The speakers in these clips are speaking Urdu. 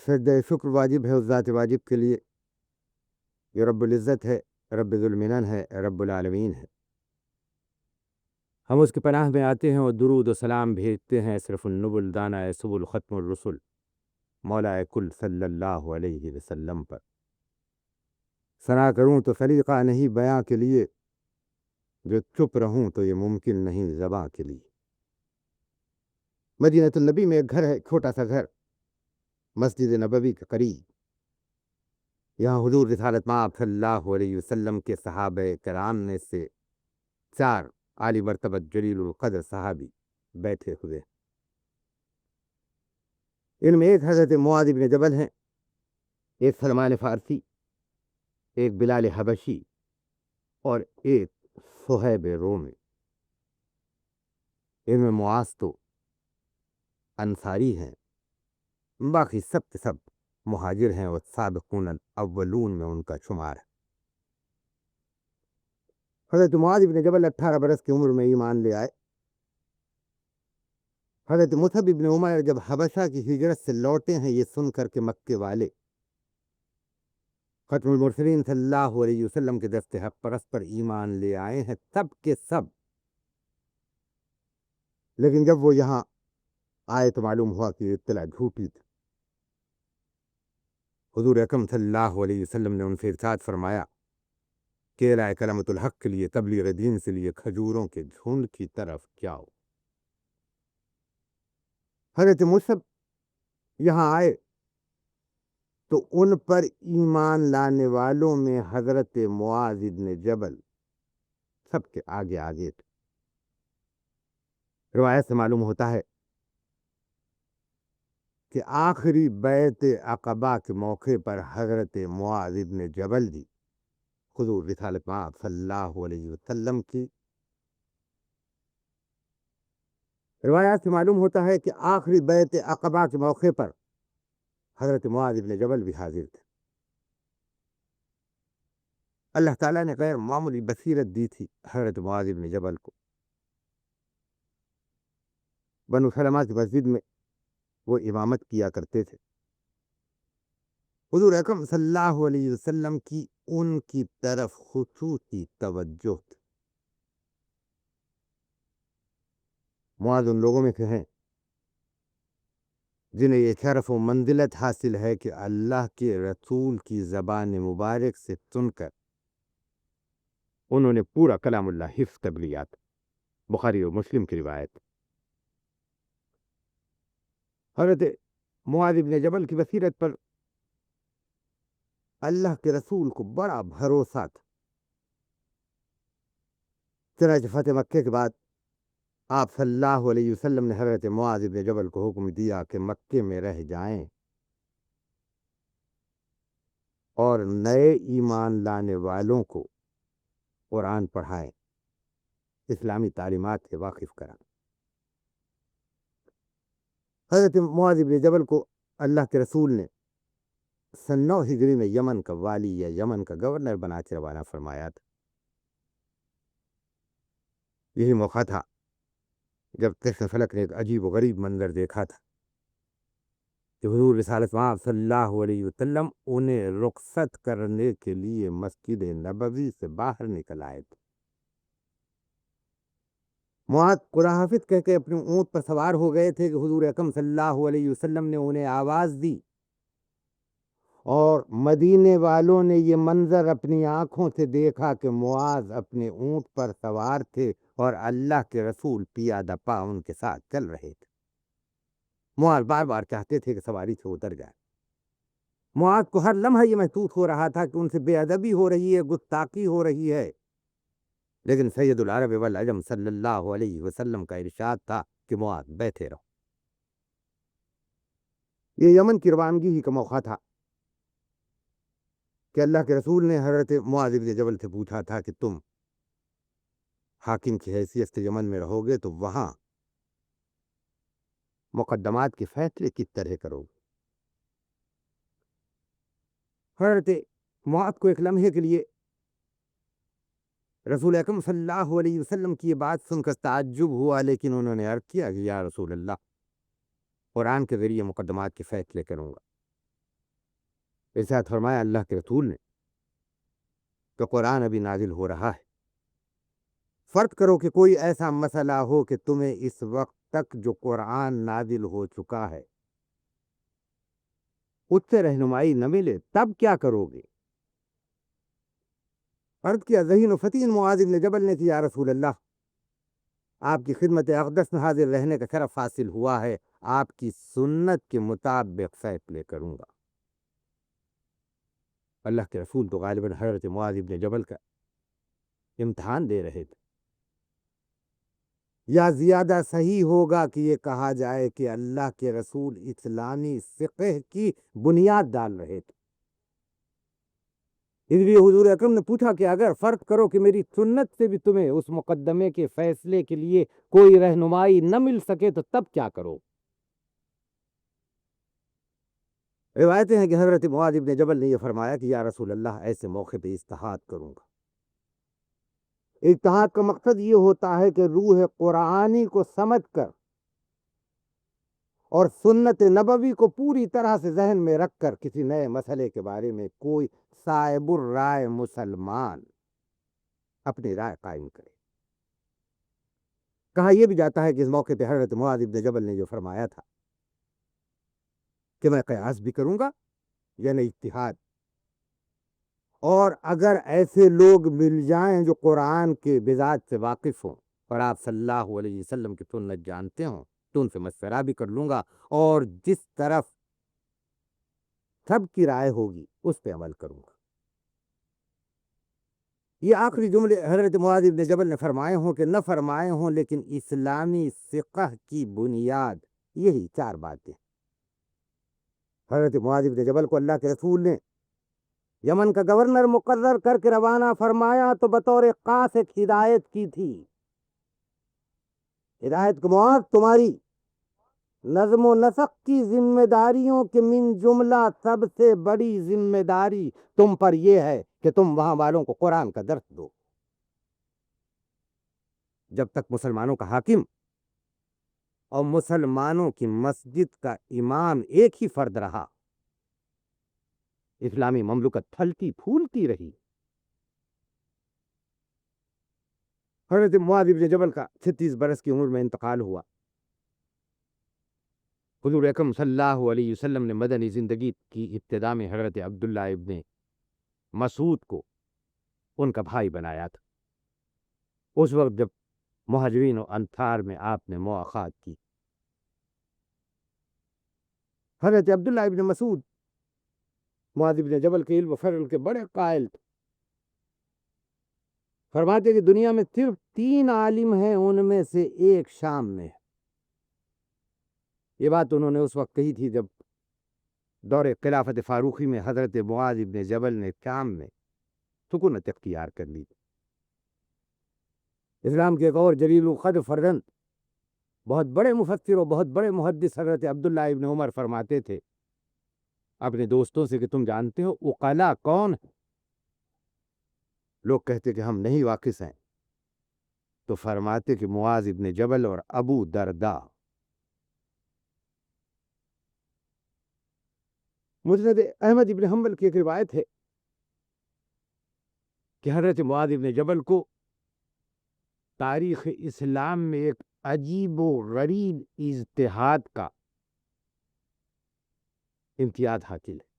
سجدہ شکر واجب ہے اس ذات واجب کے لیے جو رب العزت ہے، رب ذوالمنن ہے، رب العالمین ہے۔ ہم اس کی پناہ میں آتے ہیں اور درود و سلام بھیجتے ہیں صرف النبل دانہ سبل ختم الرسل مولا کل صلی اللہ علیہ وسلم پر۔ ثنا کروں تو سلیقہ نہیں بیاں کے لیے، جو چپ رہوں تو یہ ممکن نہیں زباں کے لیے۔ مدینہ النبی میں ایک گھر ہے، چھوٹا سا گھر، مسجد نبوی کے قریب۔ یہاں حضور رسالت مآب صلی اللہ علیہ وسلم کے صحابہ کرام میں سے 4 عالی مرتبہ جلیل القدر صحابی بیٹھے ہوئے۔ ان میں ایک حضرت معاذ بن جبل ہیں، ایک سلمان فارسی، ایک بلال حبشی اور ایک صہیب رومی۔ ان میں معاذ تو انصاری ہیں، باقی سب کے سب مہاجر ہیں اور سابقون الاولون میں ان کا شمار ہے۔ حضرت معاذ بن جبل 18 برس کی عمر میں ایمان لے آئے۔ حضرت مصعب بن عمیر جب حبشہ کی ہجرت سے لوٹے ہیں، یہ سن کر کے مکے والے ختم المرسلین صلی اللہ علیہ وسلم کے دست حق پرست پر ایمان لے آئے ہیں، سب کے سب۔ لیکن جب وہ یہاں آئے تو معلوم ہوا کہ اطلاع جھوٹی تھی۔ حضور اکرم صلی اللہ علیہ وسلم نے ان سے ارشاد فرمایا کہ اعلیٰ کلمت الحق کے لیے، تبلیغ دین سے لیے کھجوروں کے جھنڈ کی طرف جاؤ۔ حضرت مصعب یہاں آئے تو ان پر ایمان لانے والوں میں حضرت معاذ بن جبل سب کے آگے آگے تھے۔ روایت سے معلوم ہوتا ہے کہ آخری بیعت عقبہ کے موقع پر حضرت معاذ بن جبل بھی حضور رسالت مآب صلی اللہ علیہ وسلم کی روایات سے معلوم ہوتا ہے کہ آخری بیعت عقبہ کے موقع پر حضرت معاذ بن جبل بھی حاضر تھے۔ اللہ تعالیٰ نے غیر معمولی بصیرت دی تھی حضرت معاذ بن جبل کو۔ بنو سلمہ کی مسجد میں وہ امامت کیا کرتے تھے۔ حضور اکرم صلی اللہ علیہ وسلم کی ان کی طرف خصوصی توجہ تھی۔ معاذ ان لوگوں میں سے ہیں جنہیں یہ شرف و منزلت حاصل ہے کہ اللہ کے رسول کی زبان مبارک سے سن کر انہوں نے پورا کلام اللہ حفظ کر لیا تھا۔ بخاری اور مسلم کی روایت۔ حضرت معاذ بن جبل کی بصیرت پر اللہ کے رسول کو بڑا بھروسہ تھا۔ چنانچہ فتح مکے کے بعد آپ صلی اللہ علیہ وسلم نے حضرت معاذ بن جبل کو حکم دیا کہ مکے میں رہ جائیں اور نئے ایمان لانے والوں کو قرآن پڑھائیں، اسلامی تعلیمات سے واقف کرائیں۔ حضرت معاذ بن جبل کو اللہ کے رسول نے سن 9 ہجری میں یمن کا والی یا یمن کا گورنر بنا کے روانہ فرمایا تھا۔ یہی موقع تھا جب کشف فلک نے ایک عجیب و غریب منظر دیکھا تھا کہ حضور رسالت مآب صلی اللہ علیہ وسلم انہیں رخصت کرنے کے لیے مسجد نبوی سے باہر نکل آئے تھے۔ معاذ خدا حافظ کہہ کے اپنے اونٹ پر سوار ہو گئے تھے کہ حضور اکرم صلی اللہ علیہ وسلم نے انہیں آواز دی اور مدینے والوں نے یہ منظر اپنی آنکھوں سے دیکھا کہ معاذ اپنے اونٹ پر سوار تھے اور اللہ کے رسول پیادہ پا ان کے ساتھ چل رہے تھے۔ معاذ بار بار چاہتے تھے کہ سواری سے اتر جائے۔ معاذ کو ہر لمحہ یہ محسوس ہو رہا تھا کہ ان سے بے ادبی ہو رہی ہے، گستاخی ہو رہی ہے، لیکن سید العرب والعجم صلی اللہ علیہ وسلم کا ارشاد تھا کہ معاذ بیٹھے رہو۔ یہ یمن کی روانگی ہی کا موقع تھا کہ اللہ کے رسول نے حضرت معاذ بن جبل سے پوچھا تھا کہ تم حاکم کی حیثیت سے یمن میں رہو گے تو وہاں مقدمات کے فیصلے کس طرح کرو گے؟ حضرت معاذ کو ایک لمحے کے لیے رسول اکرم صلی اللہ علیہ وسلم کی یہ بات سن کر تعجب ہوا، لیکن انہوں نے عرض کیا کہ یا رسول اللہ، قرآن کے ذریعے مقدمات کے فیصلے کروں گا۔ ارشاد فرمایا اللہ کے رسول نے کہ قرآن ابھی نازل ہو رہا ہے، فرض کرو کہ کوئی ایسا مسئلہ ہو کہ تمہیں اس وقت تک جو قرآن نازل ہو چکا ہے اس سے رہنمائی نہ ملے، تب کیا کرو گے؟ عرض کیا ذہین و فتین معاذ بن جبل نے کہ یا رسول اللہ، آپ کی خدمت اقدس میں حاضر رہنے کا شرف حاصل ہوا ہے، آپ کی سنت کے مطابق فیصلے کروں گا۔ اللہ کے رسول تو غالباً حضرت معاذ بن جبل کا امتحان دے رہے تھے، یا زیادہ صحیح ہوگا کہ یہ کہا جائے کہ اللہ کے رسول اسلامی فقہ کی بنیاد ڈال رہے تھے۔ اس لیے حضور اکرم نے پوچھا کہ اگر فرض کرو کہ میری سنت سے بھی تمہیں اس مقدمے کے فیصلے کے لیے کوئی رہنمائی نہ مل سکے تو تب کیا کرو؟ روایتیں ہیں کہ حضرت معاذ بن جبل نے یہ فرمایا کہ یا رسول اللہ، ایسے موقع پہ اجتہاد کروں گا۔ اجتہاد کا مقصد یہ ہوتا ہے کہ روح قرآنی کو سمجھ کر اور سنت نبوی کو پوری طرح سے ذہن میں رکھ کر کسی نئے مسئلے کے بارے میں کوئی صاحب الرائے مسلمان اپنی رائے قائم کرے۔ کہا یہ بھی جاتا ہے کہ اس موقع پہ حضرت معاذ بن جبل نے جو فرمایا تھا کہ میں قیاس بھی کروں گا یعنی اجتہاد، اور اگر ایسے لوگ مل جائیں جو قرآن کے بذات سے واقف ہوں اور آپ صلی اللہ علیہ وسلم کی سنت جانتے ہوں تو ان سے مشورہ بھی کر لوں گا، اور جس طرف سب کی رائے ہوگی اس پہ عمل کروں گا۔ یہ آخری جملے حضرت معاذ بن جبل نے فرمائے ہوں کہ نہ فرمائے ہوں، لیکن اسلامی فقہ کی بنیاد یہی چار باتیں۔ حضرت معاذ بن جبل کو اللہ کے رسول نے یمن کا گورنر مقرر کر کے روانہ فرمایا تو بطور خاص ایک ہدایت کی تھی۔ ہدایت کو معاذ، تمہاری نظم و نسق کی ذمہ داریوں کے من جملہ سب سے بڑی ذمہ داری تم پر یہ ہے کہ تم وہاں والوں کو قرآن کا درس دو۔ جب تک مسلمانوں کا حاکم اور مسلمانوں کی مسجد کا امام ایک ہی فرد رہا، اسلامی مملکت پھلتی پھولتی رہی۔ حضرت معاذ بن جبل کا 36 برس کی عمر میں انتقال ہوا۔ حضور اکرم صلی اللہ علیہ وسلم نے مدنی زندگی کی ابتدا میں حضرت عبداللہ ابن مسعود کو ان کا بھائی بنایا تھا۔ اس وقت جب مہاجرین و انصار میں آپ نے مواخات کی، حضرت عبداللہ ابن مسعود معاذ بن جبل کے علم و فضل کے بڑے قائل تھے۔ فرماتے کہ دنیا میں صرف 3 عالم ہیں، ان میں سے ایک شام میں ہے۔ یہ بات انہوں نے اس وقت کہی تھی جب دور خلافت فاروقی میں حضرت معاذ بن جبل نے شام میں سکونت اختیار کر لی تھی۔ اسلام کے ایک اور جلیل القدر فرزند، بہت بڑے مفسر اور بہت بڑے محدث حضرت عبداللہ ابن عمر فرماتے تھے اپنے دوستوں سے کہ تم جانتے ہو عقلاء کون ہیں؟ لوگ کہتے کہ ہم نہیں واقف ہیں، تو فرماتے کہ معاذ ابن جبل اور ابو درداء۔ مسند احمد ابن حنبل کی ایک روایت ہے کہ حضرت معاذ ابن جبل کو تاریخ اسلام میں ایک عجیب و غریب اجتہاد کا امتیاز حاصل ہے۔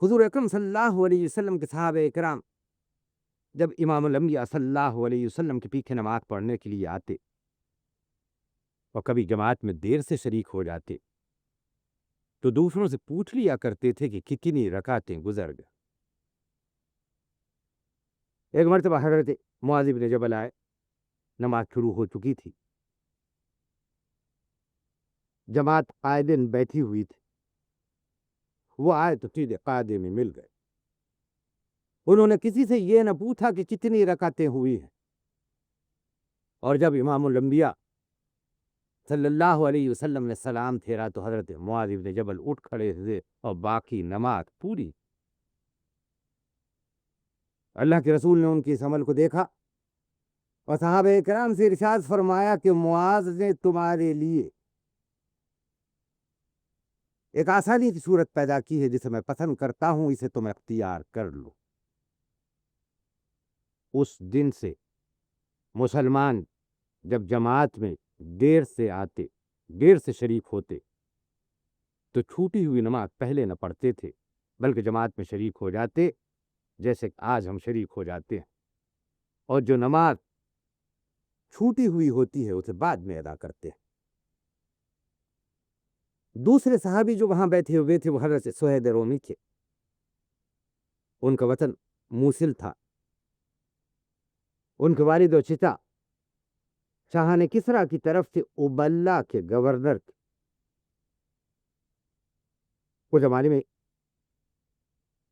حضور اکرم صلی اللہ علیہ وسلم کے صحابہ اکرام جب امام الانبیاء صلی اللہ علیہ وسلم کے پیچھے نماز پڑھنے کے لیے آتے اور کبھی جماعت میں دیر سے شریک ہو جاتے تو دوسروں سے پوچھ لیا کرتے تھے کہ کتنی رکعتیں گزر گئے۔ ایک مرتبہ حضرت معاذ بن جبل آئے، نماز شروع ہو چکی تھی، جماعت قائدین بیٹھی ہوئی تھی، وہ آئے تو سیدھے قاعدے میں مل گئے۔ انہوں نے کسی سے یہ نہ پوچھا کہ کتنی رکعتیں ہوئی ہیں، اور جب امام الانبیاء صلی اللہ علیہ وسلم نے سلام پھیرا تو حضرت معاذ بن جبل اٹھ کھڑے ہوئے اور باقی نماز پوری۔ اللہ کے رسول نے ان کے اس عمل کو دیکھا اور صحابہ کرام سے ارشاد فرمایا کہ معاذ نے تمہارے لیے ایک آسانی کی صورت پیدا کی ہے جسے میں پسند کرتا ہوں، اسے تم اختیار کر لو۔ اس دن سے مسلمان جب جماعت میں دیر سے آتے، دیر سے شریک ہوتے، تو چھوٹی ہوئی نماز پہلے نہ پڑھتے تھے، بلکہ جماعت میں شریک ہو جاتے جیسے آج ہم شریک ہو جاتے ہیں، اور جو نماز چھوٹی ہوئی ہوتی ہے اسے بعد میں ادا کرتے ہیں۔ دوسرے صحابی جو وہاں بیٹھے ہوئے تھے وہ حضرت سہیب رومی تھے، ان کا وطن موصل تھا، ان کے والد و چچا شاہان کسریٰ کی طرف سے ابلا کے گورنر تھے۔ وہ زمانے میں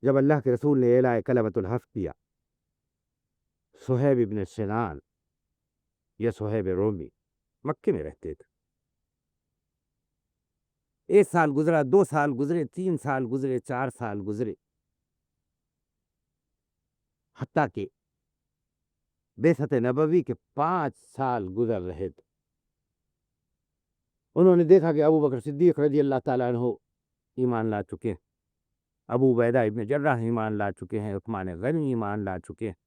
جب اللہ کے رسول نے اعلان کلمۃ الحق کیا، صہیب ابن سنان یا صہیب رومی مکے میں رہتے تھے۔ 1 سال گزرا، 2 سال گزرے، 3 سال گزرے، 4 سال گزرے، حتیٰ کہ بعثت نبوی کے 5 سال گزر رہے تھے۔ انہوں نے دیکھا کہ ابو بکر صدیق رضی اللہ تعالیٰ عنہ ایمان لا چکے ہیں، ابو عبیدہ ابن جراح ایمان لا چکے ہیں، عثمان غنی ایمان لا چکے ہیں،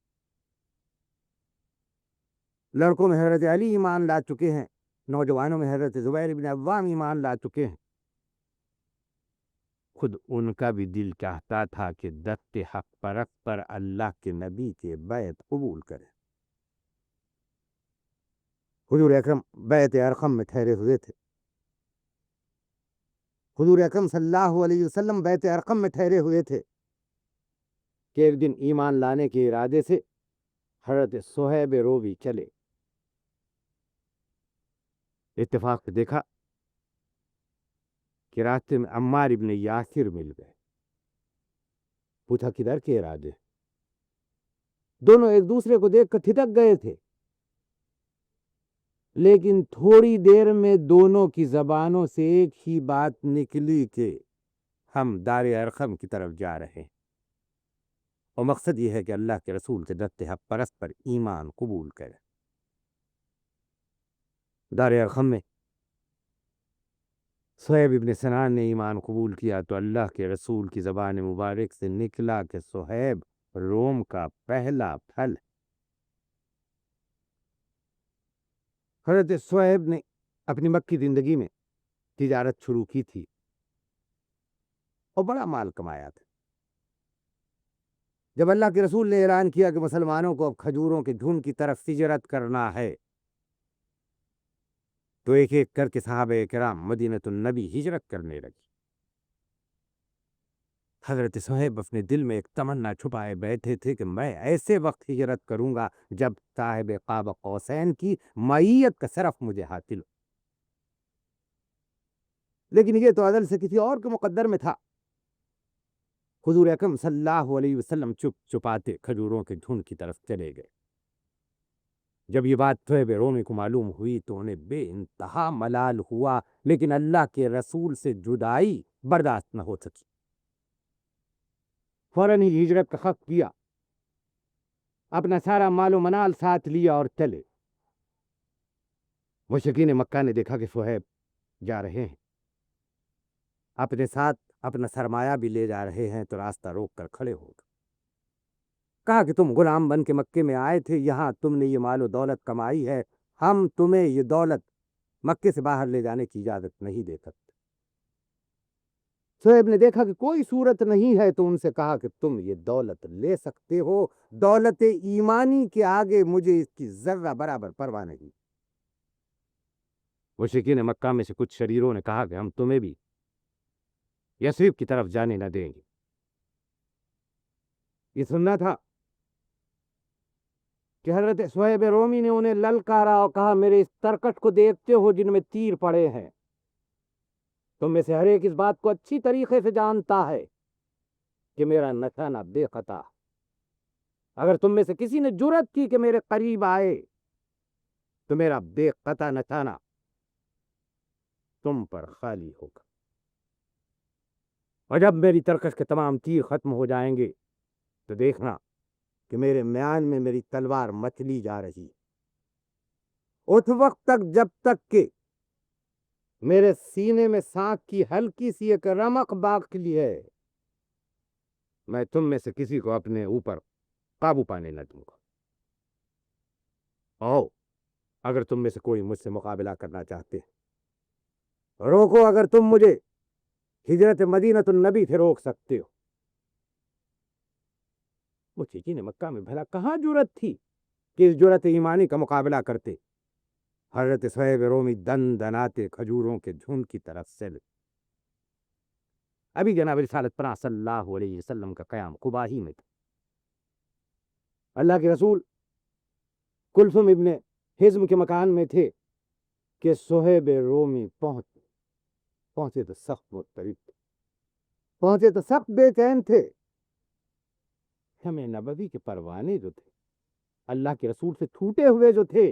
لڑکوں میں حضرت علی ایمان لا چکے ہیں، نوجوانوں میں حضرت زبیر ابن عوام ایمان لا چکے ہیں۔ خود ان کا بھی دل چاہتا تھا کہ دست حق پرست پر اللہ کے نبی کے بیعت قبول کرے۔ حضور اکرم بیعت ارقم میں ٹھہرے ہوئے تھے، حضور اکرم صلی اللہ علیہ وسلم بیعت ارقم میں ٹھہرے ہوئے تھے کہ ایک دن ایمان لانے کے ارادے سے حضرت صہیب رومی چلے۔ اتفاق سے دیکھا کہ راستے میں عمار ابن یاسر مل گئے، پوچھا کدھر کے ارادے؟ دونوں ایک دوسرے کو دیکھ کر تھٹک گئے تھے، لیکن تھوڑی دیر میں دونوں کی زبانوں سے ایک ہی بات نکلی کہ ہم دار ارقم کی طرف جا رہے ہیں، اور مقصد یہ ہے کہ اللہ کے رسول کے دست حق پرست پر ایمان قبول کرے۔ دار ارقم میں صہیب ابن سنان نے ایمان قبول کیا تو اللہ کے رسول کی زبان مبارک سے نکلا کہ صہیب روم کا پہلا پھل۔ حضرت صہیب نے اپنی مکی زندگی میں تجارت شروع کی تھی اور بڑا مال کمایا تھا۔ جب اللہ کے رسول نے اعلان کیا کہ مسلمانوں کو اب کھجوروں کے جھنڈ کی طرف ہجرت کرنا ہے، تو ایک ایک کر کے صحابہ کرام مدینۃ النبی ہجرت کرنے لگے۔ حضرت صہیب اپنے دل میں ایک تمنا چھپائے بیٹھے تھے کہ میں ایسے وقت ہجرت کروں گا جب صاحب قاب قوسین کی معیت کا شرف مجھے حاصل ہو، لیکن یہ تو ازل سے کسی اور کے مقدر میں تھا۔ حضور اکرم صلی اللہ علیہ وسلم چپ چپاتے کھجوروں کے جھنڈ کی طرف چلے گئے۔ جب یہ بات صہیب رومی کو معلوم ہوئی تو انہیں بے انتہا ملال ہوا، لیکن اللہ کے رسول سے جدائی برداشت نہ ہو سکی۔ فوراً ہی ہجرت کا خط کیا، اپنا سارا مال و منال ساتھ لیا اور چلے۔ مشرکین مکہ نے دیکھا کہ صہیب جا رہے ہیں، اپنے ساتھ اپنا سرمایہ بھی لے جا رہے ہیں، تو راستہ روک کر کھڑے ہو گئے۔ کہا کہ تم غلام بن کے مکے میں آئے تھے، یہاں تم نے یہ مال و دولت کمائی ہے، ہم تمہیں یہ دولت مکے سے باہر لے جانے کی اجازت نہیں دے سکتے۔ صہیب نے دیکھا کہ کوئی صورت نہیں ہے تو ان سے کہا کہ تم یہ دولت لے سکتے ہو، دولت ایمانی کے آگے مجھے اس کی ذرہ برابر پرواہ نہیں۔ مشرکین مکہ میں سے کچھ شریروں نے کہا کہ ہم تمہیں بھی یثرب کی طرف جانے نہ دیں گے۔ یہ سننا تھا کہ حضرت صہیب رومی نے انہیں للکارا اور کہا میرے اس ترکش کو دیکھتے ہو جن میں تیر پڑے ہیں، تم میں سے ہر ایک اس بات کو اچھی طریقے سے جانتا ہے کہ میرا نشانہ بے خطا۔ اگر تم میں سے کسی نے جرأت کی کہ میرے قریب آئے تو میرا بے قطع نشانہ تم پر خالی ہوگا، اور جب میری ترکش کے تمام تیر ختم ہو جائیں گے تو دیکھنا کہ میرے میان میں میری تلوار مچلی جا رہی ہے۔ اس وقت تک جب تک کہ میرے سینے میں سانپ کی ہلکی سی ایک رمق باقی ہے، میں تم میں سے کسی کو اپنے اوپر قابو پانے نہ دوں گا۔ آؤ، اگر تم میں سے کوئی مجھ سے مقابلہ کرنا چاہتے ہیں، روکو، اگر تم مجھے ہجرت مدینۃ النبی سے روک سکتے ہو۔ مشرکین مکہ میں بھلا کہاں جرأت تھی کہ اس جرأت ایمانی کا مقابلہ کرتے؟ حضرت صہیب رومی دن دناتے کھجوروں کے جھنڈ کی طرف سے ابھی جناب رسالت پناہ صلی اللہ علیہ وسلم کا قیام قباء ہی میں تھا۔ اللہ کے رسول کلثوم ابن حزم کے مکان میں تھے کہ صہیب رومی پہنچے تو سخت مضطرب تھے، پہنچے تو سخت بے چین تھے۔ ہمیں نبوی کے پروانے جو تھے، اللہ کے رسول سے چھوٹے ہوئے جو تھے،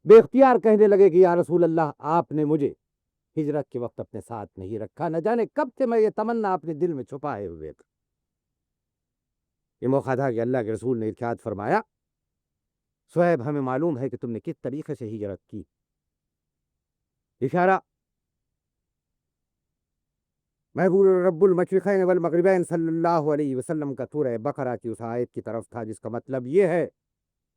بے اختیار کہنے لگے کہ یا رسول اللہ، آپ نے مجھے ہجرت کے وقت اپنے ساتھ نہیں رکھا، نہ جانے کب سے میں یہ تمنا اپنے دل میں چھپائے ہوئے تھا۔ یہ موقع تھا کہ اللہ کے رسول نے ارشاد فرمایا، صہیب، ہمیں معلوم ہے کہ تم نے کس طریقے سے ہجرت کی۔ اشارہ محبوب رب المشرقین والمغربین صلی اللہ علیہ وسلم کا سورہ بقرہ کی اس آیت کی طرف تھا، جس کا مطلب یہ ہے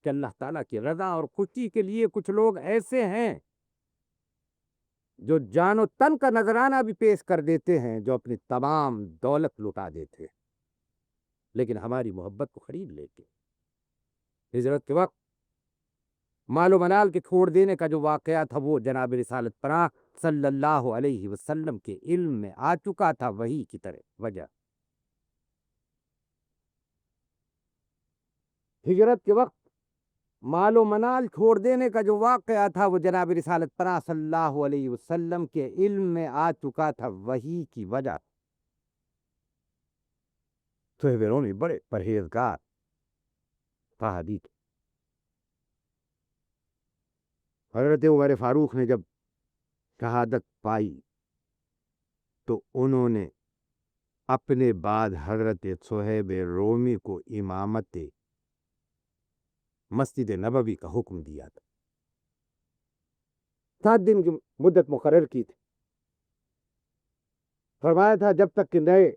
کہ اللہ تعالیٰ کی رضا اور خوشی کے لیے کچھ لوگ ایسے ہیں جو جان و تن کا نذرانہ بھی پیش کر دیتے ہیں، جو اپنی تمام دولت لٹا دیتے ہیں، لیکن ہماری محبت کو خرید لیتے ہیں۔ ہجرت کے وقت مال و منال کے چھوڑ دینے کا جو واقعہ تھا، وہ جناب رسالت پناہ صلی اللہ علیہ وسلم کے علم میں آ چکا تھا، وہی کی طرح وجہ۔ ہجرت کے وقت مال و منال چھوڑ دینے کا جو واقعہ تھا، وہ جناب رسالت پناہ صلی اللہ علیہ وسلم کے علم میں آ چکا تھا، وہی کی وجہ۔ صہیب رومی بڑے پرہیزگار صحابی تھے۔ حضرت عمر فاروق نے جب شہادت پائی تو انہوں نے اپنے بعد حضرت صہیب رومی کو امامت مسجد نبوی کا حکم دیا تھا۔ 7 دن کی مدت مقرر کی تھی۔ فرمایا تھا جب تک کہ نئے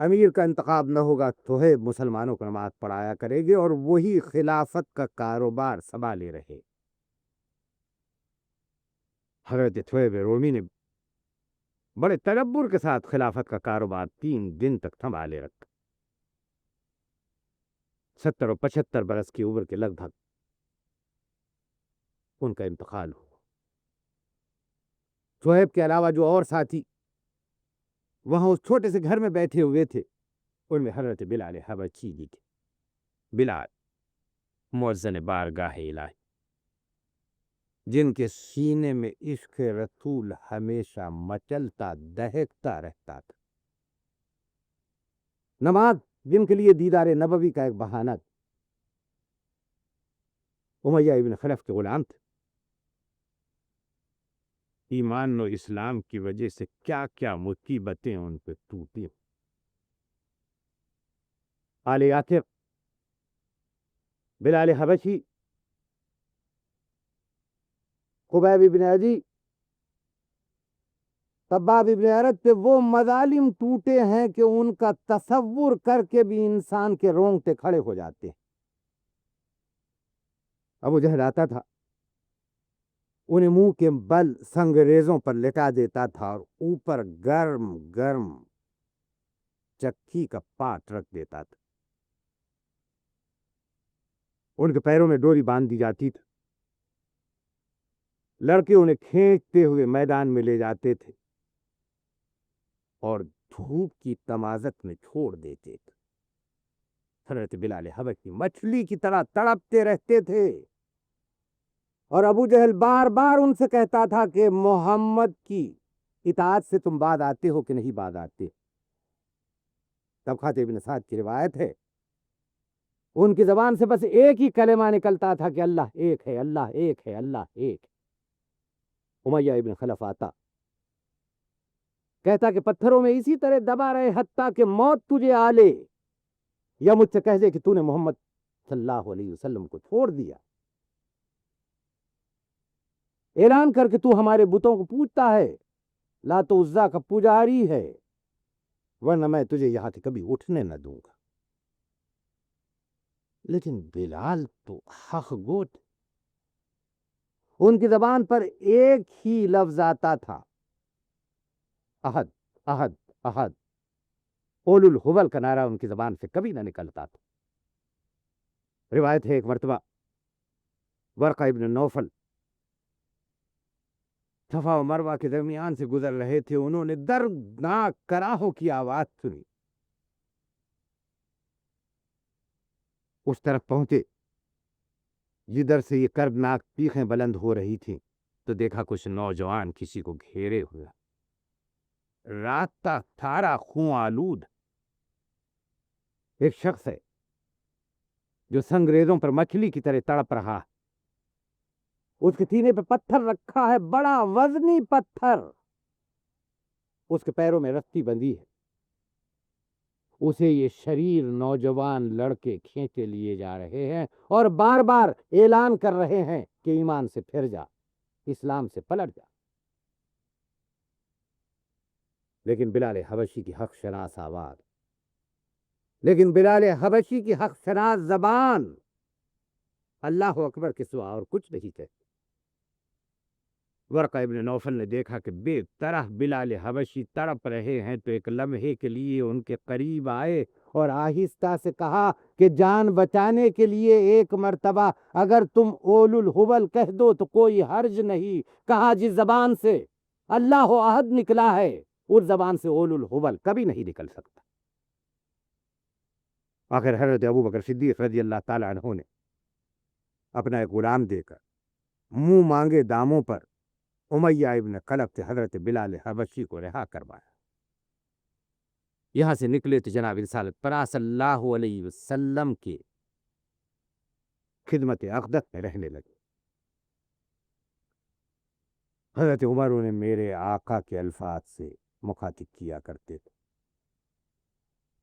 امیر کا انتخاب نہ ہوگا، صہیب مسلمانوں کو نماز پڑھایا کرے گے اور وہی خلافت کا کاروبار سنبھالے رہے۔ حضرت صہیب رومی نے بڑے تدبر کے ساتھ خلافت کا کاروبار 3 دن تک سنبھالے رکھا۔ 70 اور 75 برس کی عمر کے لگ بھگ ان کا انتقال ہوا۔ صہیب کے علاوہ جو اور ساتھی وہاں اس چھوٹے سے گھر میں بیٹھے ہوئے تھے، ان میں حضرت بلال حبشی جی تھے۔ بلال مؤذن بارگاہ الہی، جن کے سینے میں عشق رسول ہمیشہ مچلتا دہکتا رہتا تھا۔ نماز جن کے لیے دیدار نبوی کا ایک بہانہ تھا۔ امیہ ابن خلف کے غلام تھے۔ ایمان و اسلام کی وجہ سے کیا کیا مصیبتیں ان پہ ٹوٹی۔ آل یاسر، بلال حبشی، خبیب ابن عدی، خباب ابن عرد پہ وہ مظالم ٹوٹے ہیں کہ ان کا تصور کر کے بھی انسان کے رونگٹے کھڑے ہو جاتے ہیں۔ ابو جہل آتا تھا، انہیں منہ کے بل سنگریزوں پر لٹا دیتا تھا اور اوپر گرم گرم چکی کا پاٹ رکھ دیتا تھا۔ ان کے پیروں میں ڈوری باندھ دی جاتی تھی، لڑکے انہیں کھینچتے ہوئے میدان میں لے جاتے تھے اور دھوپ کی تمازت میں چھوڑ دیتے تھے۔ حضرت بلال حبشی مچھلی کی طرح تڑپتے رہتے تھے، اور ابو جہل بار بار ان سے کہتا تھا کہ محمد کی اطاعت سے تم بعد آتے ہو کہ نہیں بعد آتے؟ تب خاطب بن سعد کی روایت ہے، ان کی زبان سے بس ایک ہی کلمہ نکلتا تھا کہ اللہ ایک ہے، اللہ ایک ہے، اللہ ایک ہے۔ امیہ ابن خلف آتا، کہتا کہ پتھروں میں اسی طرح دبا رہے حتیٰ کہ موت تجھے آ لے، یا مجھ سے کہہ دے کہ تو نے محمد صلی اللہ علیہ وسلم کو چھوڑ دیا۔ اعلان کر کہ تو ہمارے بتوں کو پوجتا ہے، لات و عزا کا پجاری ہے، ورنہ میں تجھے یہاں سے کبھی اٹھنے نہ دوں گا۔ لیکن بلال تو حق گوٹ، ان کی زبان پر ایک ہی لفظ آتا تھا، احد احد احد۔ اول الحبل کا نعرہ ان کی زبان سے کبھی نہ نکلتا تھا۔ روایت ہے ایک مرتبہ ورقہ ابن نوفل صفا و مروہ کے درمیان سے گزر رہے تھے، انہوں نے دردناک کراہوں کی آواز سنی، اس طرف پہنچے جدھر سے یہ کربناک چیخیں بلند ہو رہی تھیں، تو دیکھا کچھ نوجوان کسی کو گھیرے ہوئے، راستہ سارا خون آلود۔ ایک شخص ہے جو سنگریزوں پر مچھلی کی طرح تڑپ رہا، اس کے سینے پہ پتھر رکھا ہے، بڑا وزنی پتھر، اس کے پیروں میں رسی بندھی ہے، اسے یہ شریر نوجوان لڑکے کھینچے لیے جا رہے ہیں اور بار بار اعلان کر رہے ہیں کہ ایمان سے پھر جا، اسلام سے پلٹ جا۔ لیکن بلال حبشی کی حق شناس آواز، لیکن بلال حبشی کی حق شناس زبان اللہ اکبر کے سوا اور کچھ نہیں کہتی۔ ورقہ ابن نوفل نے دیکھا کہ بے طرح بلال حبشی تڑپ رہے ہیں، تو ایک لمحے کے لیے ان کے قریب آئے اور آہستہ سے کہا کہ جان بچانے کے لیے ایک مرتبہ اگر تم اول الحبل کہہ دو تو کوئی حرج نہیں۔ کہا جس زبان سے اللہ و عہد نکلا ہے اس زبان سے اول الحبل کبھی نہیں نکل سکتا۔ آخر حضرت ابوبکر صدیق رضی اللہ تعالی عنہ نے اپنا ایک غلام دے کر منہ مانگے داموں پر امیہ ابن خلف سے حضرت بلال حبشی کو رہا کروایا۔ یہاں سے نکلے تو جناب رسالت پرا صلی اللہ علیہ وسلم کی خدمت اقدس میں رہنے لگے۔ حضرت عمر انہیں میرے آقا کے الفاظ سے مخاطب کیا کرتے تھے۔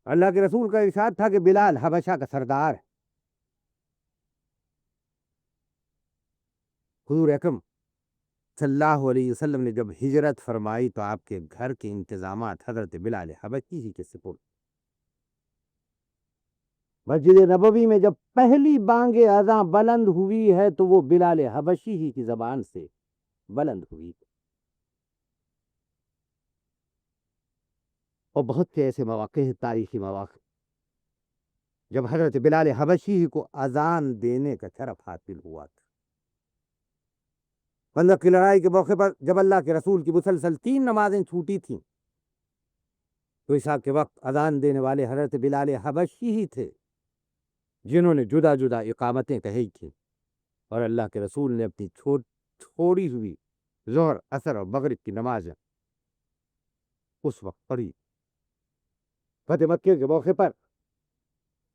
اللہ کے رسول کا ارشاد تھا کہ بلال حبشہ کا سردار ہے۔ حضور اکرم صلی اللہ علیہ وسلم نے جب ہجرت فرمائی تو آپ کے گھر کے انتظامات حضرت بلال حبشی ہی کے سپرد۔ مسجد نبوی میں جب پہلی بانگ اذاں بلند ہوئی ہے تو وہ بلال حبشی ہی کی زبان سے بلند ہوئی، اور بہت سے ایسے مواقع ہیں، تاریخی مواقع، جب حضرت بلال حبشی ہی کو اذان دینے کا شرف حاصل ہوا تھا۔ خندق کی لڑائی کے موقع پر جب اللہ کے رسول کی مسلسل 3 نمازیں چھوٹی تھیں تو عشاء کے وقت اذان دینے والے حضرت بلال حبشی ہی تھے جنہوں نے جدا جدا اقامتیں کہی تھیں، اور اللہ کے رسول نے اپنی چھوڑی ہوئی ظہر، عصر اور مغرب کی نمازیں اس وقت پڑھی۔ فتح مکہ کے موقع پر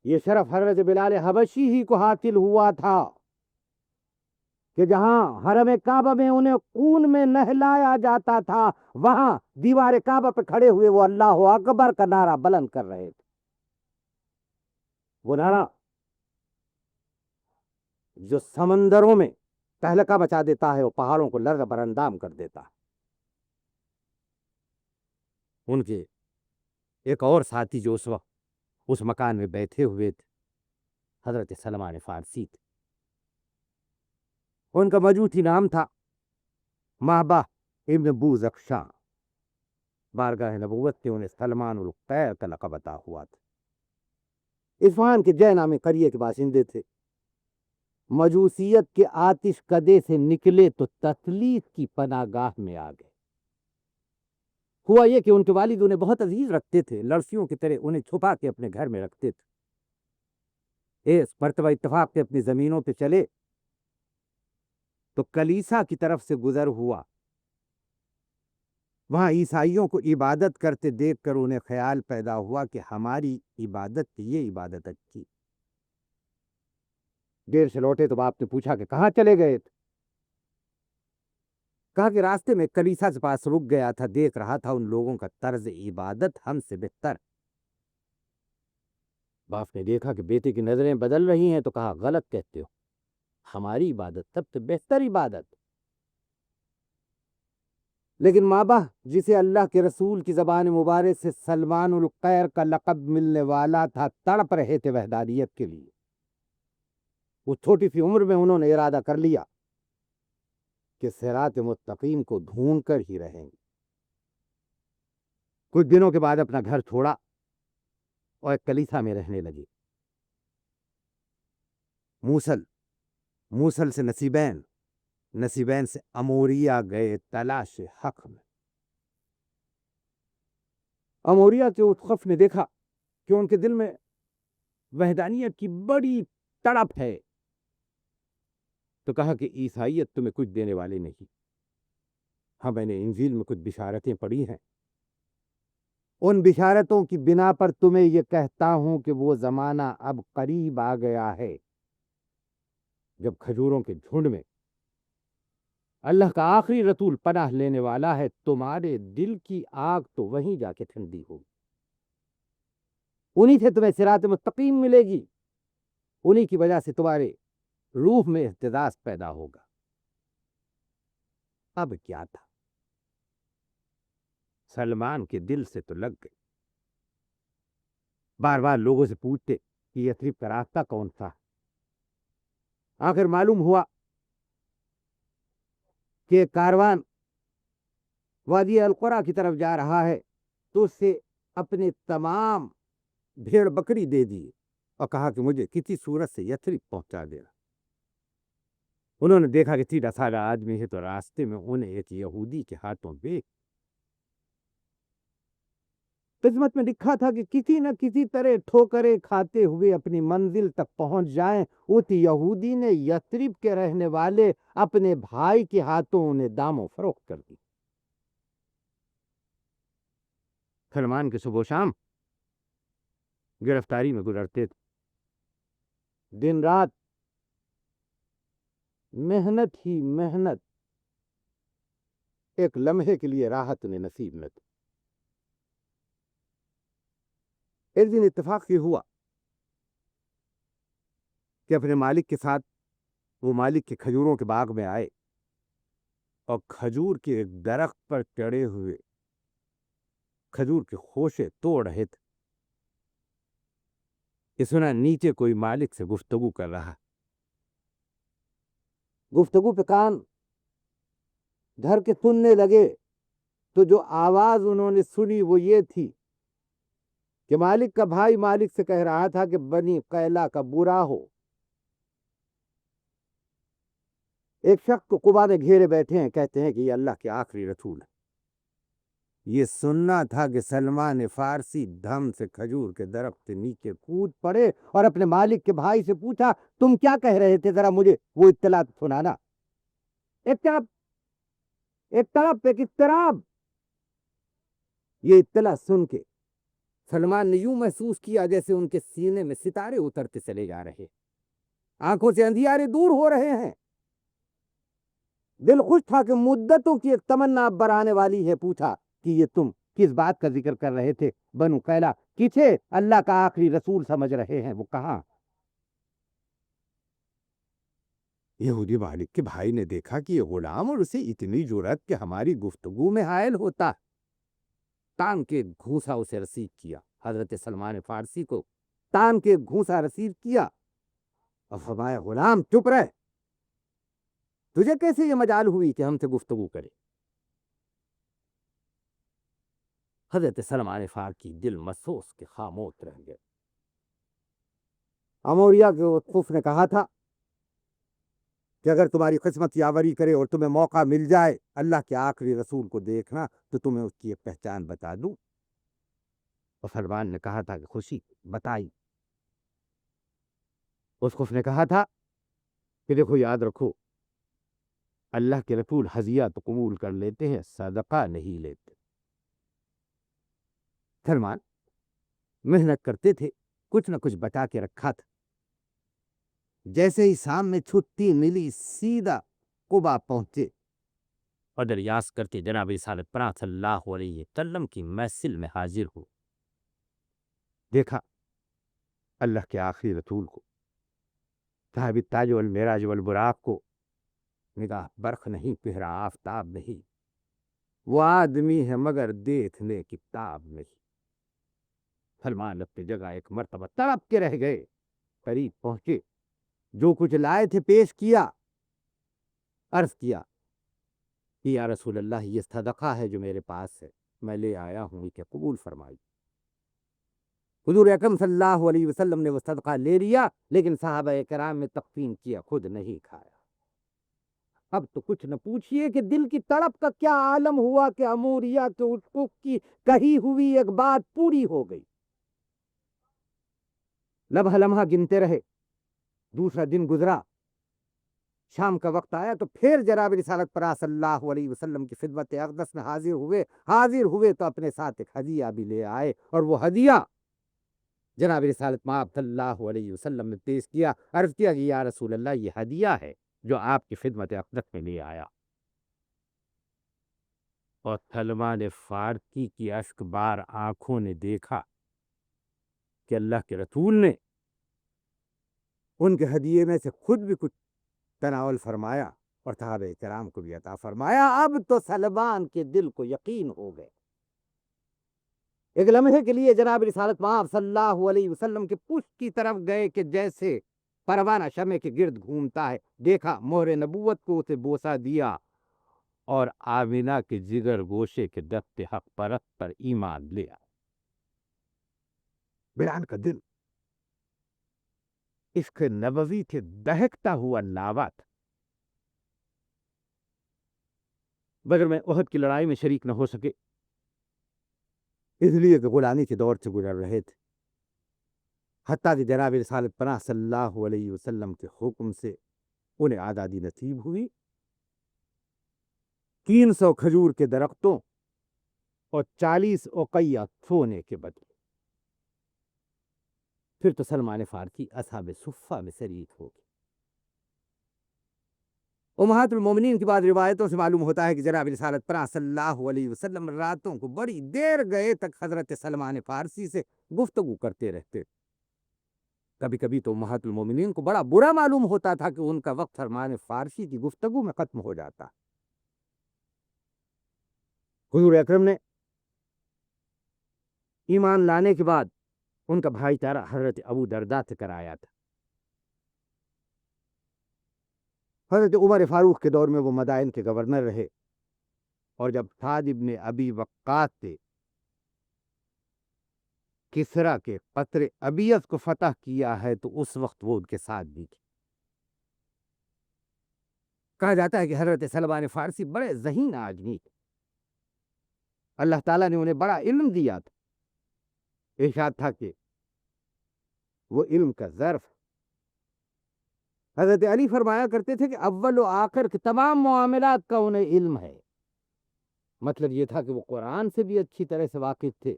یہ شرف حضرت بلال حبشی ہی کو حاصل ہوا تھا کہ جہاں حرم کعبہ میں انہیں خون میں نہلایا جاتا تھا، وہاں دیوار کعبہ پہ کھڑے ہوئے وہ اللہ اکبر کا نعرہ بلند کر رہے تھے۔ وہ نعرہ جو سمندروں میں تہلکہ مچا دیتا ہے، وہ پہاڑوں کو لرز بر اندام کر دیتا ہے۔ ان کے ایک اور ساتھی جو اس وقت اس مکان میں بیٹھے ہوئے تھے حضرت سلمان فارسی تھے، ان کا موجودی نام تھا مہبہ ابن بوزخشاں۔ بارگاہ نبوت سے انہیں سلمان الخیر کا لقب عطا ہوا تھا۔ اصفہان کے جے نامی قریے کے باشندے تھے۔ مجوسیت کے آتش کدے سے نکلے تو تثلیث کی پناہ گاہ میں آ گئے۔ ہوا یہ کہ ان کے والد انہیں بہت عزیز رکھتے تھے، لڑکیوں کی طرح انہیں چھپا کے اپنے گھر میں رکھتے تھے۔ اس مرتبہ اتفاق سے اپنی زمینوں پہ چلے تو کلیسا کی طرف سے گزر ہوا، وہاں عیسائیوں کو عبادت کرتے دیکھ کر انہیں خیال پیدا ہوا کہ ہماری عبادت یہ عبادت اچھی۔ دیر سے لوٹے تو باپ نے پوچھا کہ کہاں چلے گئے تھے؟ کہا کہ راستے میں کلیسا کے پاس رک گیا تھا، دیکھ رہا تھا ان لوگوں کا طرز عبادت ہم سے بہتر۔ باپ نے دیکھا کہ بیٹے کی نظریں بدل رہی ہیں تو کہا غلط کہتے ہو، ہماری عبادت سب سے بہتر عبادت۔ لیکن مابہ جسے اللہ کے رسول کی زبان مبارک سے سلمان الخیر کا لقب ملنے والا تھا، تڑپ رہے تھے وحدانیت کے لیے۔ وہ چھوٹی سی عمر میں انہوں نے ارادہ کر لیا کہ صراط مستقیم کو ڈھونڈ کر ہی رہیں گے۔ کچھ دنوں کے بعد اپنا گھر چھوڑا اور ایک کلیسا میں رہنے لگے۔ موصل سے نصیبین، نصیبین سے اموریا گئے تلاش حق میں۔ اموریا کے اس خف نے دیکھا کہ ان کے دل میں وحدانیت کی بڑی تڑپ ہے، تو کہا کہ عیسائیت تمہیں کچھ دینے والی نہیں۔ ہاں، میں نے انجیل میں کچھ بشارتیں پڑھی ہیں، ان بشارتوں کی بنا پر تمہیں یہ کہتا ہوں کہ وہ زمانہ اب قریب آ گیا ہے جب کھجوروں کے جھنڈ میں اللہ کا آخری رسول پناہ لینے والا ہے، تمہارے دل کی آگ تو وہیں جا کے ٹھنڈی ہوگی۔ انہی سے تمہیں صراط مستقیم ملے گی، انہی کی وجہ سے تمہارے روح میں اہتزاز پیدا ہوگا۔ اب کیا تھا، سلمان کے دل سے تو لگ گئی۔ بار بار لوگوں سے پوچھتے کہ یثرب کا راستہ کون سا۔ آخر معلوم ہوا کہ کاروان وادی القرا کی طرف جا رہا ہے، تو اس سے اپنے تمام بھیڑ بکری دے دی اور کہا کہ مجھے کسی صورت سے یثرب پہنچا دینا۔ انہوں نے دیکھا کہ سیدھا سادہ آدمی ہے، تو راستے میں انہیں ایک یہودی کے ہاتھوں بیچ قسمت میں لکھا تھا کہ کسی نہ کسی طرح ٹھوکریں کھاتے ہوئے اپنی منزل تک پہنچ جائیں۔ اس یہودی نے یثرب کے رہنے والے اپنے بھائی کے ہاتھوں انہیں دام و فروخت کر دی۔ سلمان کے صبح و شام گرفتاری میں گزرتے تھے، دن رات محنت ہی محنت، ایک لمحے کے لیے راحت انہیں نصیب نہ تھی۔ ایک دن اتفاق یہ ہوا کہ اپنے مالک کے ساتھ وہ مالک کے کھجوروں کے باغ میں آئے اور کھجور کے ایک درخت پر چڑھے ہوئے کھجور کے خوشے توڑ رہے تھے کہ سنا نیچے کوئی مالک سے گفتگو کر رہا۔ گفتگو پہ کان دھر کے سننے لگے تو جو آواز انہوں نے سنی وہ یہ تھی کہ مالک کا بھائی مالک سے کہہ رہا تھا کہ بنی قیلا کا برا ہو، ایک شخص کو قبا میں گھیرے بیٹھے ہیں، کہتے ہیں کہ یہ اللہ کے آخری رسول ہے۔ یہ سننا تھا کہ سلمان فارسی دھم سے کھجور کے درخت سے نیچے کود پڑے اور اپنے مالک کے بھائی سے پوچھا، تم کیا کہہ رہے تھے، ذرا مجھے وہ اطلاع سنانا۔ ایک طرف ایک اضطراب، یہ اطلاع سن کے سلمان نے یوں محسوس کیا جیسے ان کے سینے میں ستارے اترتے چلے جا رہے، آنکھوں سے اندھیارے دور ہو رہے ہیں۔ دل خوش تھا کہ مدتوں کی ایک تمنا اب برانے والی ہے۔ پوچھا کہ یہ تم کس بات کا ذکر کر رہے تھے؟ بنو قیلا کسے اللہ کا آخری رسول سمجھ رہے ہیں، وہ کہاں؟ یہودی مالک کے بھائی نے دیکھا کہ یہ غلام اور اسے اتنی جرأت کہ ہماری گفتگو میں حائل ہوتا، تان کے گھونسا اسے رسید کیا۔ حضرت سلمان فارسی کو تان کے گھونسا رسید کیا اور فرمایا، غلام چپ رہ، تجھے کیسے یہ مجال ہوئی کہ ہم سے گفتگو کرے؟ حضرت سلمان فارسی دل مسوس کے خاموش رہ گئے۔ اموریا کے وقوف نے کہا تھا کہ اگر تمہاری قسمت یاوری کرے اور تمہیں موقع مل جائے اللہ کے آخری رسول کو دیکھنا تو تمہیں اس کی ایک پہچان بتا دوں۔ اور سلمان نے کہا تھا کہ خوشی بتائی۔ اس خوف نے کہا تھا کہ دیکھو، یاد رکھو، اللہ کے رسول ہدیہ تو قبول کر لیتے ہیں، صدقہ نہیں لیتے۔ سلمان محنت کرتے تھے، کچھ نہ کچھ بتا کے رکھا تھا۔ جیسے ہی شام میں چھٹی ملی سیدھا قبا پہنچے اور دریافت کرتے جناب رسالت پناہ صلی اللہ علیہ وسلم کی محفل میں حاضر ہو۔ دیکھا اللہ کے آخری رسول کو، صاحب تاج والمعراج والبراق کو، نگاہ برق نہیں، پہرا آفتاب نہیں، وہ آدمی ہے مگر دیکھنے کی تاب نہیں۔ سلمان اپنی جگہ ایک مرتبہ تڑپ کے رہ گئے، قریب پہنچے، جو کچھ لائے تھے پیش کیا، عرض کیا کہ یا رسول اللہ یہ صدقہ ہے جو میرے پاس ہے، میں لے آیا ہوں، کہ قبول فرمائی۔ حضور اکرم صلی اللہ علیہ وسلم نے وہ صدقہ لے لیا، لیکن صحابہ کرام میں تقسیم کیا، خود نہیں کھایا۔ اب تو کچھ نہ پوچھئے کہ دل کی تڑپ کا کیا عالم ہوا کہ اموریا کے حقوق کی کہی ہوئی ایک بات پوری ہو گئی۔ لمحہ لمحہ گنتے رہے، دوسرا دن گزرا، شام کا وقت آیا تو پھر جناب رسالت پرا صلی اللہ علیہ وسلم کی خدمت اقدس میں حاضر ہوئے تو اپنے ساتھ ایک ہدیہ بھی لے آئے، اور وہ ہدیہ جناب رسالت مآب صلی اللہ علیہ وسلم نے پیش کیا، عرض کیا کہ یا رسول اللہ یہ ہدیہ ہے جو آپ کی خدمت اقدس میں لے آیا۔ اور سلمان فارسی کی اشک بار آنکھوں نے دیکھا کہ اللہ کے رسول نے ان کے ہدیے میں سے خود بھی کچھ تناول فرمایا اور صحابہ کرام کو بھی عطا فرمایا۔ اب تو سلمان کے دل کو یقین ہو گئے۔ ایک لمحے کے لیے جناب رسالت مآب صلی اللہ علیہ وسلم کے پشت کی طرف گئے کہ جیسے پروانہ شمع کے گرد گھومتا ہے، دیکھا مہر نبوت کو اسے بوسہ دیا، اور آمینہ کے جگر گوشے کے دست حق پرست پر ایمان لیا۔ بلال کا دل عشق نبوی سے دہکتا ہوا لاوا تھا، مگر میں احد کی لڑائی میں شریک نہ ہو سکے، اس لیے کہ غلامی کے دور سے گزر رہے تھے، حتیٰ کہ جناب رسالت پناہ صلی اللہ علیہ وسلم کے حکم سے انہیں آزادی نصیب ہوئی۔ 300 کھجور کے درختوں اور 40 اوقیہ سونے کے بدلے۔ پھر تو سلمان فارسی اصحاب صفہ میں شریک ہو گئے۔ امہات المومنین کی بعض روایتوں سے معلوم ہوتا ہے کہ جناب رسالت پناہ صلی اللہ علیہ وسلم راتوں کو بڑی دیر گئے تک حضرت سلمان فارسی سے گفتگو کرتے رہتے۔ کبھی کبھی تو امہات المومنین کو بڑا برا معلوم ہوتا تھا کہ ان کا وقت سلمان فارسی کی گفتگو میں ختم ہو جاتا۔ حضور اکرم نے ایمان لانے کے بعد ان کا بھائی چارہ حضرت ابو درداء سے کرایا تھا۔ حضرت عمر فاروق کے دور میں وہ مدائن کے گورنر رہے، اور جب سعد ابن ابی وقاص سے کسرا کے قصر ابیض کو فتح کیا ہے تو اس وقت وہ ان کے ساتھ بھی تھے۔ کہا جاتا ہے کہ حضرت سلمان فارسی بڑے ذہین آدمی تھے، اللہ تعالیٰ نے انہیں بڑا علم دیا تھا، ارشاد تھا کہ وہ علم کا ظرف۔ حضرت علی فرمایا کرتے تھے کہ اول و آخر کے تمام معاملات کا انہیں علم ہے۔ مطلب یہ تھا کہ وہ قرآن سے بھی اچھی طرح سے واقف تھے،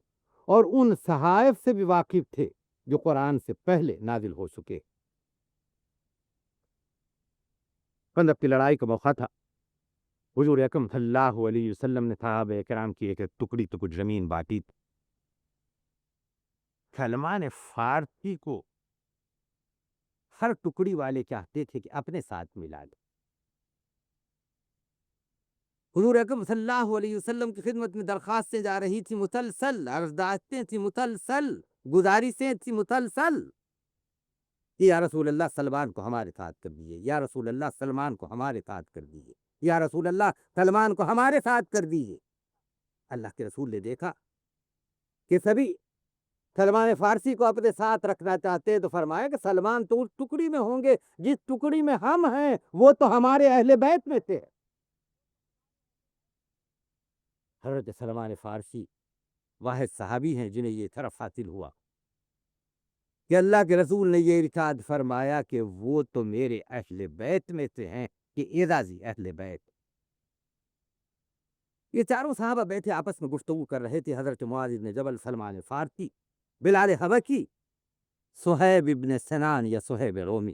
اور ان صحائف سے بھی واقف تھے جو قرآن سے پہلے نازل ہو چکے۔ خندق کی لڑائی کا موقع تھا، حضور اکرم صلی اللہ علیہ وسلم نے صحابہ کرام کی ایک ٹکڑی تو کچھ زمین بانٹی تھی۔ سلمان فارسی کو ہر ٹکڑی والے چاہتے تھے کہ اپنے ساتھ ملا لے۔ حضور اکرم صلی اللہ علیہ وسلم کی خدمت میں درخواستیں جا رہی تھی مسلسل، عرضداشتیں تھی مسلسل، گزارشیں تھی مسلسل کہ یا رسول اللہ سلمان کو ہمارے ساتھ کر دیجیے، یا رسول اللہ سلمان کو ہمارے ساتھ کر دیجیے، یا رسول اللہ سلمان کو ہمارے ساتھ کر دیجیے۔ اللہ کے رسول نے دیکھا کہ سبھی سلمان فارسی کو اپنے ساتھ رکھنا چاہتے ہیں، تو فرمایا کہ سلمان تو اس ٹکڑی میں ہوں گے جس ٹکڑی میں ہم ہیں، وہ تو ہمارے اہل بیت میں تھے۔ حضرت سلمان فارسی واحد صحابی ہیں جنہیں یہ شرف حاصل ہوا کہ اللہ کے رسول نے یہ ارشاد فرمایا کہ وہ تو میرے اہل بیت میں سے ہیں، کہ اعزازی اہل بیت۔ یہ چاروں صحابہ بیٹھے آپس میں گفتگو کر رہے تھے، حضرت معاذ بن جبل، سلمان فارسی، بلال حبشی، صہیب ابن سنان یا صہیب رومی۔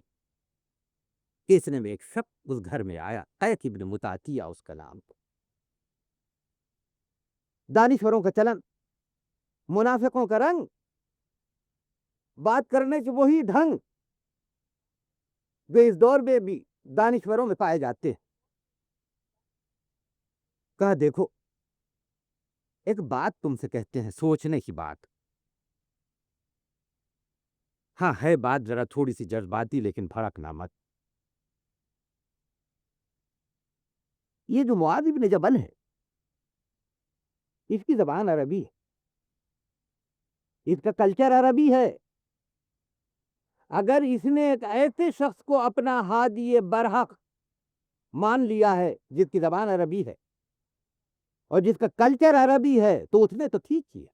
اتنے میں ایک شخص اس گھر میں آیا، قیس ابن مطاطیہ اس کا نام تھا۔ دانشوروں کا چلن، منافقوں کا رنگ، بات کرنے کے وہی ڈھنگ جو اس دور میں بھی دانشوروں میں پائے جاتے ہیں۔ کہا دیکھو ایک بات تم سے کہتے ہیں، سوچنے کی بات. ہاں ہے بات ذرا تھوڑی سی جذباتی، لیکن بھڑکنا مت. یہ جو معاذ ابن جبل ہے، اس کی زبان عربی ہے، اس کا کلچر عربی ہے. اگر اس نے ایک ایسے شخص کو اپنا ہادی برحق مان لیا ہے جس کی زبان عربی ہے اور جس کا کلچر عربی ہے، تو اس نے تو ٹھیک کیا.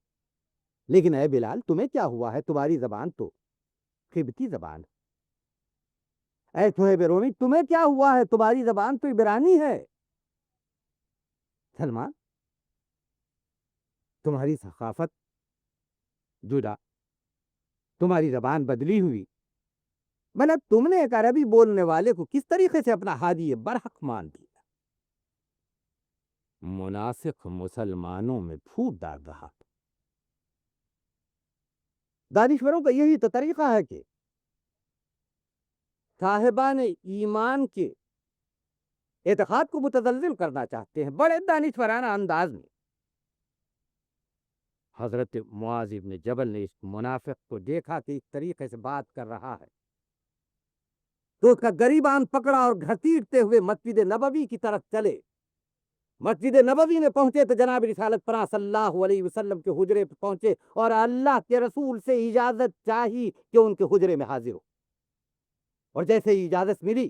لیکن اے بلال، تمہیں کیا ہوا ہے؟ تمہاری زبان تو قبطی زبان ہے. اے صہیب رومی، تمہیں کیا ہوا ہے؟ تمہاری زبان تو عبرانی ہے. سلمان، تمہاری ثقافت جدا، تمہاری زبان بدلی ہوئی. بھلا تم نے ایک عربی بولنے والے کو کس طریقے سے اپنا ہادی برحق مان دیا؟ منافق مسلمانوں میں پھوٹ ڈال رہا. دانشوروں کا یہی تو طریقہ ہے کہ صاحبان ایمان کے اعتقاد کو متزلزل کرنا چاہتے ہیں بڑے دانشورانہ انداز میں. حضرت معاذ ابن جبل نے اس منافق کو دیکھا کہ اس طریقے سے بات کر رہا ہے، تو اس کا گریبان پکڑا اور گھسیٹتے ہوئے مسجد نبوی کی طرف چلے. مسجد نبوی میں پہنچے تو جناب رسالت پناہ صلی اللہ علیہ وسلم کے حجرے پہ پہنچے اور اللہ کے رسول سے اجازت چاہی کہ ان کے حجرے میں حاضر ہو. اور جیسے ہی اجازت ملی،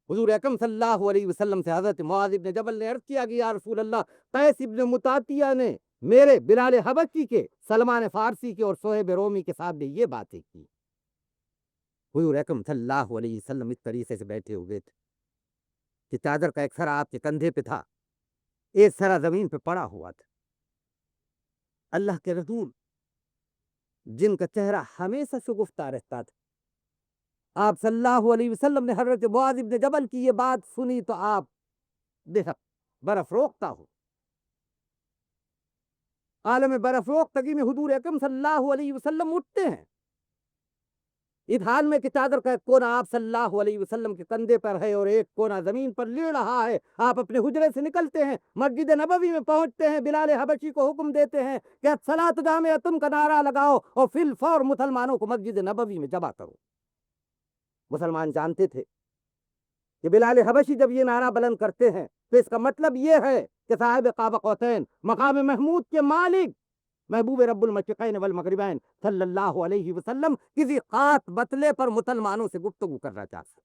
حضور اکرم صلی اللہ علیہ وسلم سے حضرت معاذ ابن جبل نے عرض کیا کہ یا رسول اللہ، قیس ابن مطاطیہ نے میرے بلال حبشی کے، سلمان فارسی کے اور صہیب رومی کے سامنے یہ باتیں کی. حضور اکرم صلی اللہ علیہ وسلم اس طریقے سے بیٹھے ہوئے تھے کہ چادر کا ایک سرا آپ کے کندھے پہ تھا، ایک سرا زمین پہ پڑا ہوا تھا. اللہ کے رسول جن کا چہرہ ہمیشہ شگفتہ رہتا تھا، آپ صلی اللہ علیہ وسلم نے حضرت معاذ ابن جبل کی یہ بات سنی تو آپ بے حق برف روکتا ہو. عالم برف روختگی میں حضور اکرم صلی اللہ علیہ وسلم اٹھتے ہیں اس حال میں کہ چادر کا ایک کونا آپ صلی اللہ علیہ وسلم کے کندھے پر ہے اور ایک کونا زمین پر لیڑ رہا ہے. آپ اپنے حجرے سے نکلتے ہیں، مسجد نبوی میں پہنچتے ہیں، بلال حبشی کو حکم دیتے ہیں کہ الصلاۃ جامعۃ کا نعرہ لگاؤ اور فی الفور مسلمانوں کو مسجد نبوی میں جمع کرو. مسلمان جانتے تھے کہ بلال حبشی جب یہ نعرہ بلند کرتے ہیں تو اس کا مطلب یہ ہے کہ صاحب قاب قوسین، مقام محمود کے مالک، محبوب رب المشرقین والمغربین صلی اللہ علیہ وسلم کسی خاص مسئلے پر مسلمانوں سے گفتگو کرنا چاہتے.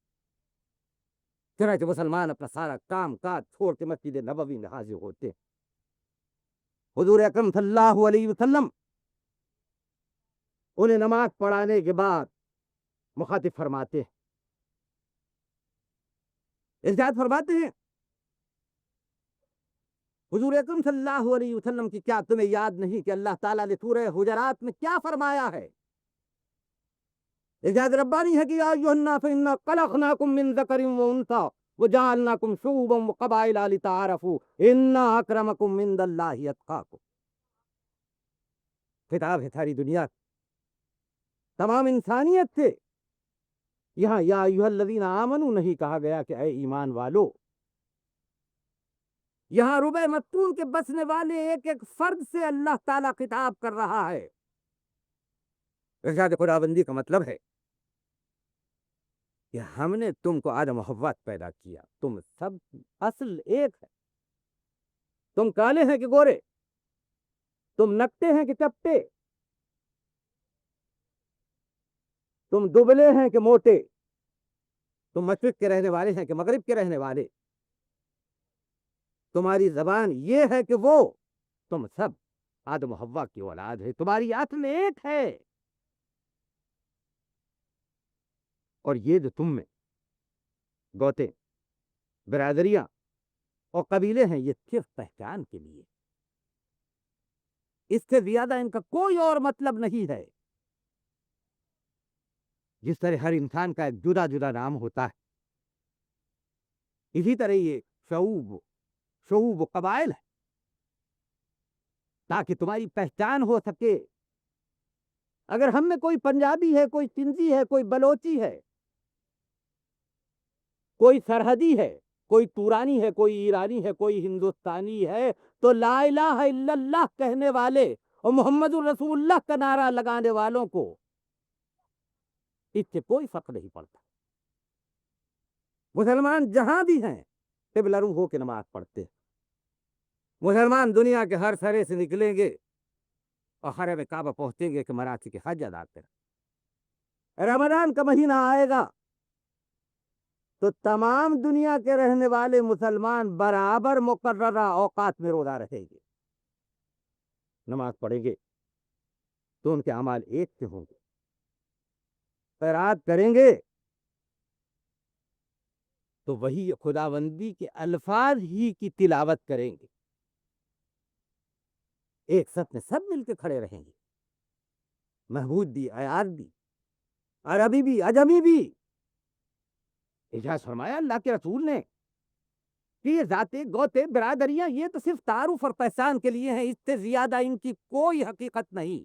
چنانچہ مسلمان اپنا سارا کام کاج چھوڑ کے مسجد نبوی میں حاضر ہوتے. حضور اکرم صلی اللہ علیہ وسلم انہیں نماز پڑھانے کے بعد مخاطب فرماتے ہیں، ارشاد فرماتے ہیں، حضور اکرم صلی اللہ علیہ وسلم کی کیا تمہیں یاد نہیں کہ اللہ تعالیٰ نے سورہ حجرات میں کیا فرمایا ہے؟ ارشاد ربانی ہے کہ یا ایھا الناس انا خلقناکم من ذکر و انثی وجعلناکم شعوبا وقبائل لتعارفوا ان اکرمکم عند اللہ اتقاکم. خطاب ہے ساری دنیا، تمام انسانیت سے. یہاں یا ایھا الذین آمنوا نہیں کہا گیا کہ اے ایمان والو. یہاں ربع مختون کے بسنے والے ایک ایک فرد سے اللہ تعالیٰ خطاب کر رہا ہے. ارشاد خداوندی کا مطلب ہے کہ ہم نے تم کو آدم و حوا پیدا کیا، تم سب اصل ایک ہے. تم کالے ہیں کہ گورے، تم نکتے ہیں کہ چپٹے، تم دبلے ہیں کہ موٹے، تم مشرق کے رہنے والے ہیں کہ مغرب کے رہنے والے. تمہاری زبان یہ ہے کہ وہ، تم سب آدم و حوا کی اولاد ہے، تمہاری اصل ایک ہے. اور یہ جو تم میں گوتے، برادریاں اور قبیلے ہیں، یہ صرف پہچان کے لیے، اس سے زیادہ ان کا کوئی اور مطلب نہیں ہے. جس طرح ہر انسان کا ایک جدا جدا نام ہوتا ہے، اسی طرح یہ شعوب و قبائل ہے تاکہ تمہاری پہچان ہو سکے. اگر ہم میں کوئی پنجابی ہے، کوئی سندھی ہے، کوئی بلوچی ہے، کوئی سرحدی ہے، کوئی تورانی ہے، کوئی ایرانی ہے، کوئی ہندوستانی ہے، تو لا الہ الا اللہ کہنے والے اور محمد الرسول اللہ کا نعرہ لگانے والوں کو اس سے کوئی فرق نہیں پڑتا۔ مسلمان جہاں بھی ہیں قبلہ رو ہو کے نماز پڑھتے ہیں۔ مسلمان دنیا کے ہر سرے سے نکلیں گے اور حرم کعبہ پہنچیں گے کہ مناسک حج ادا کریں۔ رمضان کا مہینہ آئے گا تو تمام دنیا کے رہنے والے مسلمان برابر مقررہ اوقات میں روزہ رہیں گے، نماز پڑھیں گے تو ان کے اعمال ایک سے ہوں گے، خیرات کریں گے تو وہی خداوندی کے الفاظ ہی کی تلاوت کریں گے، ایک صف میں سب مل کے کھڑے رہیں گے، محمود بھی، عیاض بھی، عربی بھی، عجمی بھی۔ اجازت فرمایا اللہ کے رسول نے کہ یہ ذاتیں، گوتے، برادریاں یہ تو صرف تعارف اور پہچان کے لیے ہیں، اس سے زیادہ ان کی کوئی حقیقت نہیں۔